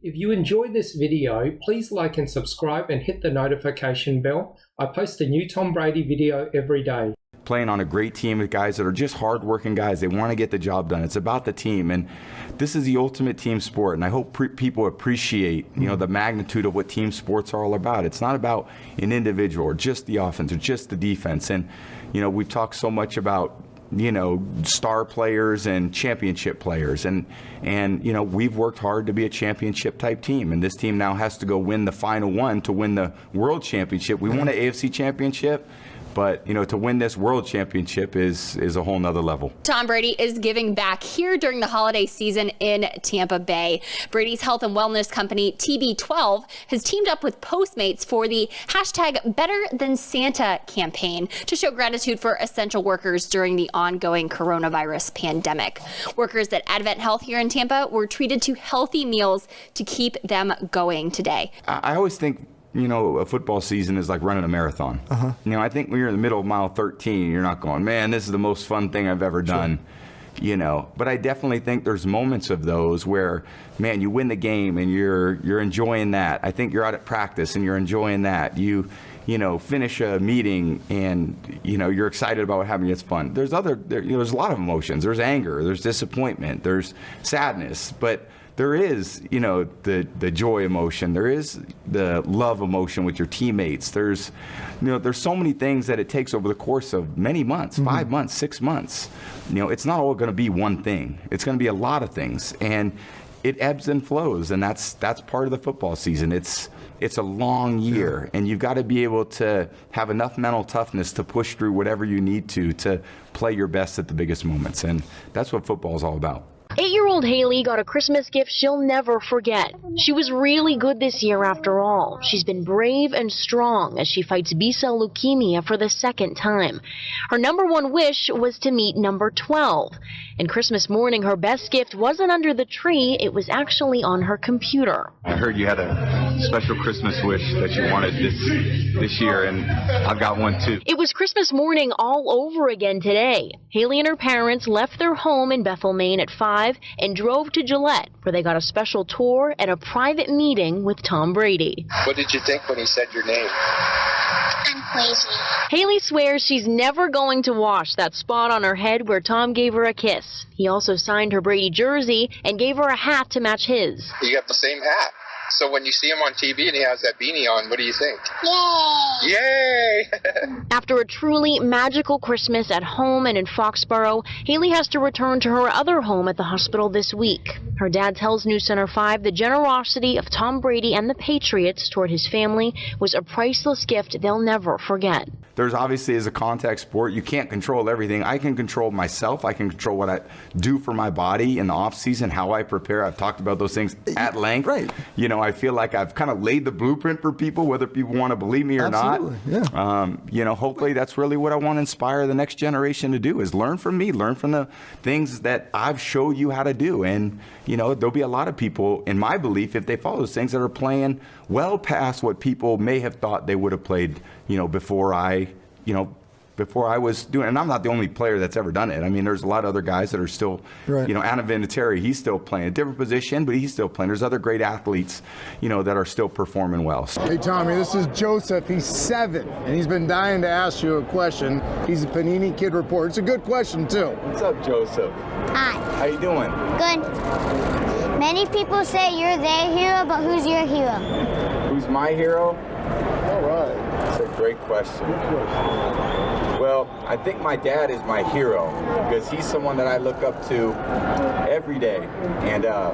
If you enjoyed this video, please like and subscribe and hit the notification bell. I post a new Tom Brady video every day. Playing on a great team with guys that are just hardworking guys. They want to get the job done. It's about the team, and this is the ultimate team sport. And I hope people appreciate, the magnitude of what team sports are all about. It's not about an individual or just the offense or just the defense. And we've talked so much about star players and championship players, and we've worked hard to be a championship type team, and this team now has to go win the final one to win the world championship. We won an AFC championship, but to win this world championship is a whole nother level. Tom Brady is giving back here during the holiday season in Tampa Bay. Brady's health and wellness company TB12 has teamed up with Postmates for the hashtag Better Than Santa campaign to show gratitude for essential workers during the ongoing coronavirus pandemic. Workers at Advent Health here in Tampa were treated to healthy meals to keep them going today. I always think a football season is like running a marathon. I think when you're in the middle of mile 13, you're not going, man, this is the most fun thing I've ever done. But I definitely think there's moments of those where, man, you win the game and you're enjoying that. I think you're out at practice and you're enjoying that. You finish a meeting and you're excited about what happened. It's fun. There's there's a lot of emotions. There's anger. There's disappointment. There's sadness. But there is, the joy emotion. There is the love emotion with your teammates. There's so many things that it takes over the course of many months, 5 months, 6 months. It's not all going to be one thing. It's going to be a lot of things, and it ebbs and flows, and that's part of the football season. It's a long year, and you've got to be able to have enough mental toughness to push through whatever you need to play your best at the biggest moments, and that's what football is all about. 8-year-old Haley got a Christmas gift she'll never forget. She was really good this year after all. She's been brave and strong as she fights B-cell leukemia for the second time. Her number one wish was to meet number 12. And Christmas morning, her best gift wasn't under the tree, it was actually on her computer. I heard you had a special Christmas wish that you wanted this year, and I've got one too. It was Christmas morning all over again today. Haley and her parents left their home in Bethel, Maine at 5 and drove to Gillette, where they got a special tour and a private meeting with Tom Brady. What did you think when he said your name? I'm crazy. Haley swears she's never going to wash that spot on her head where Tom gave her a kiss. He also signed her Brady jersey and gave her a hat to match his. You got the same hat. So when you see him on TV and he has that beanie on, what do you think? Yay! Yay! After a truly magical Christmas at home and in Foxborough, Haley has to return to her other home at the hospital this week. Her dad tells News Center 5 the generosity of Tom Brady and the Patriots toward his family was a priceless gift they'll never forget. There's obviously, as a contact sport, you can't control everything. I can control myself. I can control what I do for my body in the off season, how I prepare. I've talked about those things at length. Right. I feel like I've kind of laid the blueprint for people, whether people want to believe me or Absolutely. not. Yeah. Hopefully that's really what I want to inspire the next generation to do, is learn from me, learn from the things that I've showed you how to do. And, there'll be a lot of people, in my belief, if they follow those things, that are playing well past what people may have thought they would have played, before I was doing it. And I'm not the only player that's ever done it. I mean, there's a lot of other guys that are still, right. Anna Vinatieri, he's still playing a different position, but he's still playing. There's other great athletes, that are still performing well. Hey, Tommy, this is Joseph. He's 7, and he's been dying to ask you a question. He's a Panini Kid reporter. It's a good question, too. What's up, Joseph? Hi. How you doing? Good. Many people say you're their hero, but who's your hero? Who's my hero? All right. That's a great question. Well, I think my dad is my hero because he's someone that I look up to every day. And my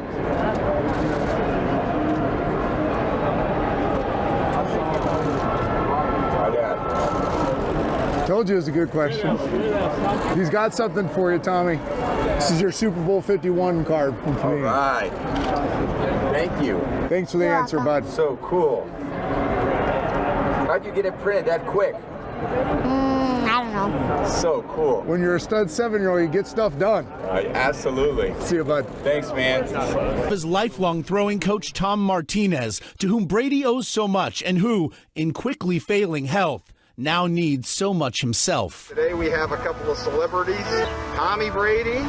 dad. Told you it was a good question. He's got something for you, Tommy. This is your Super Bowl 51 card from All Panini. right. Thank you. Thanks for the answer, bud. So cool. How'd you get it printed that quick? I don't know. So cool. When you're a stud 7-year-old, you get stuff done. Absolutely. See you, bud. Thanks, man. His lifelong throwing coach Tom Martinez, to whom Brady owes so much and who, in quickly failing health, now needs so much himself. Today we have a couple of celebrities. Tommy Brady.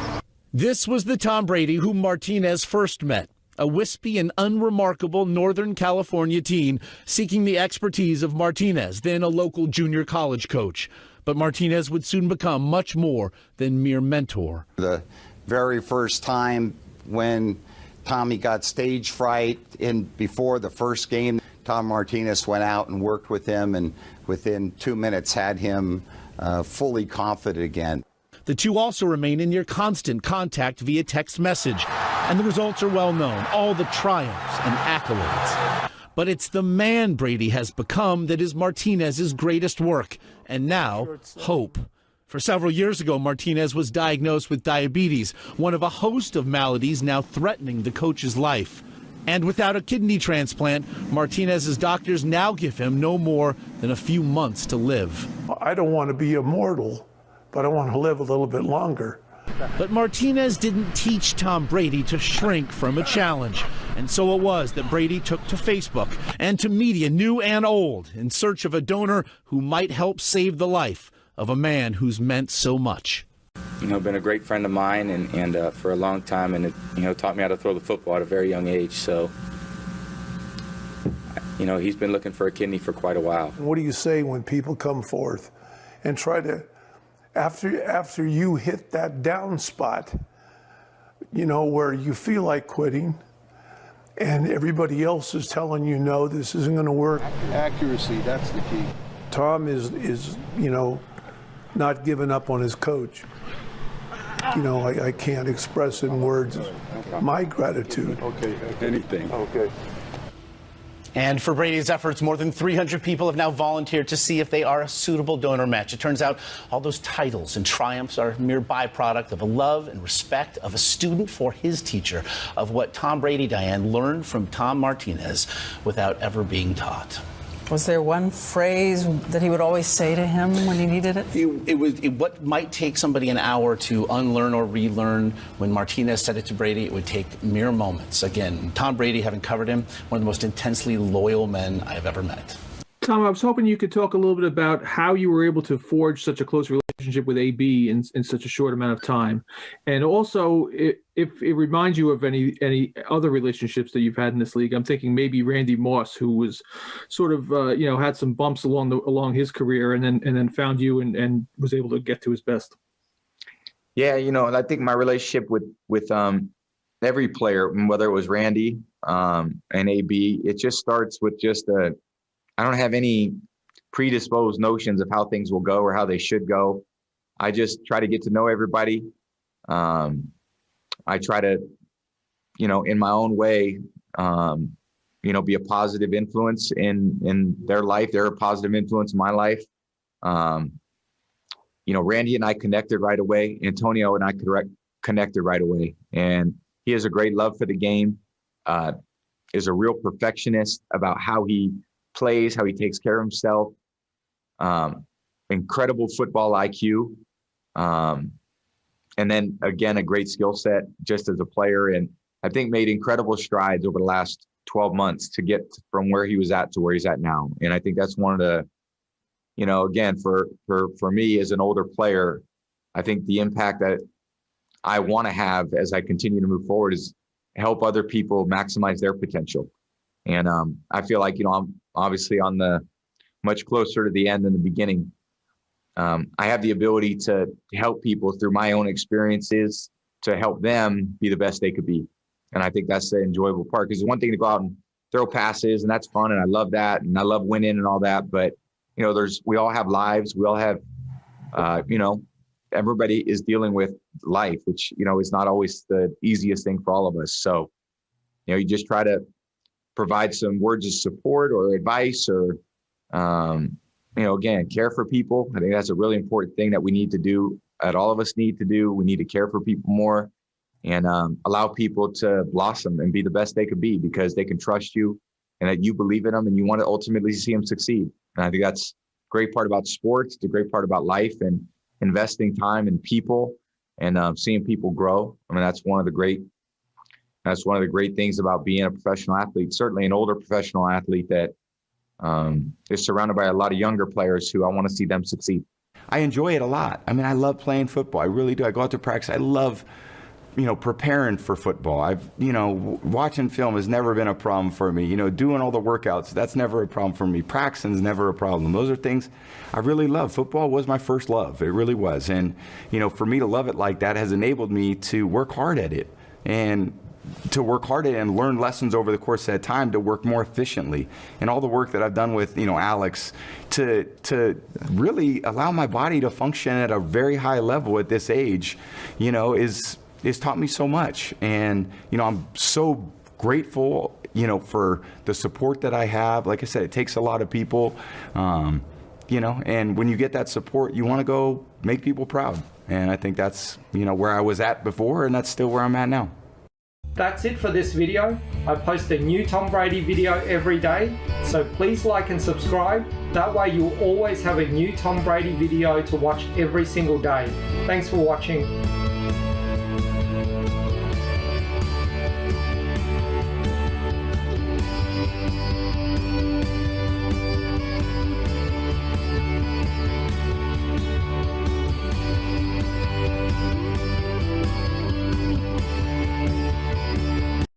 This was the Tom Brady whom Martinez first met. a wispy and unremarkable Northern California teen seeking the expertise of Martinez, then a local junior college coach. But Martinez would soon become much more than mere mentor. The very first time when Tommy got stage fright before the first game, Tom Martinez went out and worked with him, and within 2 minutes had him fully confident again. The two also remain in near constant contact via text message, and the results are well known, all the triumphs and accolades. But it's the man Brady has become that is Martinez's greatest work, and now hope. For several years ago, Martinez was diagnosed with diabetes, one of a host of maladies now threatening the coach's life. And without a kidney transplant, Martinez's doctors now give him no more than a few months to live. I don't want to be immortal, but I want to live a little bit longer. But Martinez didn't teach Tom Brady to shrink from a challenge. And so it was that Brady took to Facebook and to media new and old in search of a donor who might help save the life of a man who's meant so much. Been a great friend of mine and for a long time, and it, taught me how to throw the football at a very young age. So, he's been looking for a kidney for quite a while. What do you say when people come forth and try to, after you hit that down spot, where you feel like quitting, and everybody else is telling you, no, this isn't going to work? Accuracy, that's the key. Tom is not giving up on his coach. I can't express in words my gratitude. Okay. Anything. Okay. And for Brady's efforts, more than 300 people have now volunteered to see if they are a suitable donor match. It turns out all those titles and triumphs are a mere byproduct of a love and respect of a student for his teacher, of what Tom Brady, Diane, learned from Tom Martinez without ever being taught. Was there one phrase that he would always say to him when he needed it? It was what might take somebody an hour to unlearn or relearn. When Martinez said it to Brady, it would take mere moments. Again, Tom Brady, having covered him, one of the most intensely loyal men I have ever met. Tom, I was hoping you could talk a little bit about how you were able to forge such a close relationship with AB in such a short amount of time. And also, if it reminds you of any other relationships that you've had in this league. I'm thinking maybe Randy Moss, who was sort of, had some bumps along his career and then found you and was able to get to his best. Yeah, I think my relationship with every player, whether it was Randy and AB, it just starts with I don't have any predisposed notions of how things will go or how they should go. I just try to get to know everybody. I try to, in my own way, be a positive influence in their life. They're a positive influence in my life. Randy and I connected right away. Antonio and I connected right away. And he has a great love for the game, is a real perfectionist about how he plays, how he takes care of himself, incredible football IQ, and then again, a great skill set just as a player. And I think made incredible strides over the last 12 months to get from where he was at to where he's at now. And I think that's one of the, again, for me as an older player, I think the impact that I want to have as I continue to move forward is help other people maximize their potential. And I feel like, I'm obviously on the much closer to the end than the beginning. I have the ability to help people through my own experiences to help them be the best they could be. And I think that's the enjoyable part, because it's one thing to go out and throw passes, and that's fun. And I love that. And I love winning and all that. But, we all have lives. We all have, everybody is dealing with life, which, is not always the easiest thing for all of us. So, you just try to provide some words of support or advice or, again, care for people. I think that's a really important thing that we need to do, that all of us need to do. We need to care for people more and allow people to blossom and be the best they could be, because they can trust you and that you believe in them and you want to ultimately see them succeed. And I think that's a great part about sports. It's a great part about life and investing time in people and seeing people grow. I mean, that's one of the great things about being a professional athlete, certainly an older professional athlete that is surrounded by a lot of younger players who I want to see them succeed. I enjoy it a lot. I mean, I love playing football. I really do. I go out to practice. I love preparing for football. Watching film has never been a problem for me. Doing all the workouts, that's never a problem for me. Practicing's never a problem. Those are things I really love. Football was my first love. It really was. And, for me to love it like that has enabled me to work hard at it and learn lessons over the course of that time to work more efficiently. And all the work that I've done with, Alex to really allow my body to function at a very high level at this age, is taught me so much. And, I'm so grateful, for the support that I have. Like I said, it takes a lot of people, and when you get that support, you want to go make people proud. And I think that's, where I was at before, and that's still where I'm at now. That's it for this video. I post a new Tom Brady video every day, so please like and subscribe. That way you'll always have a new Tom Brady video to watch every single day. Thanks for watching.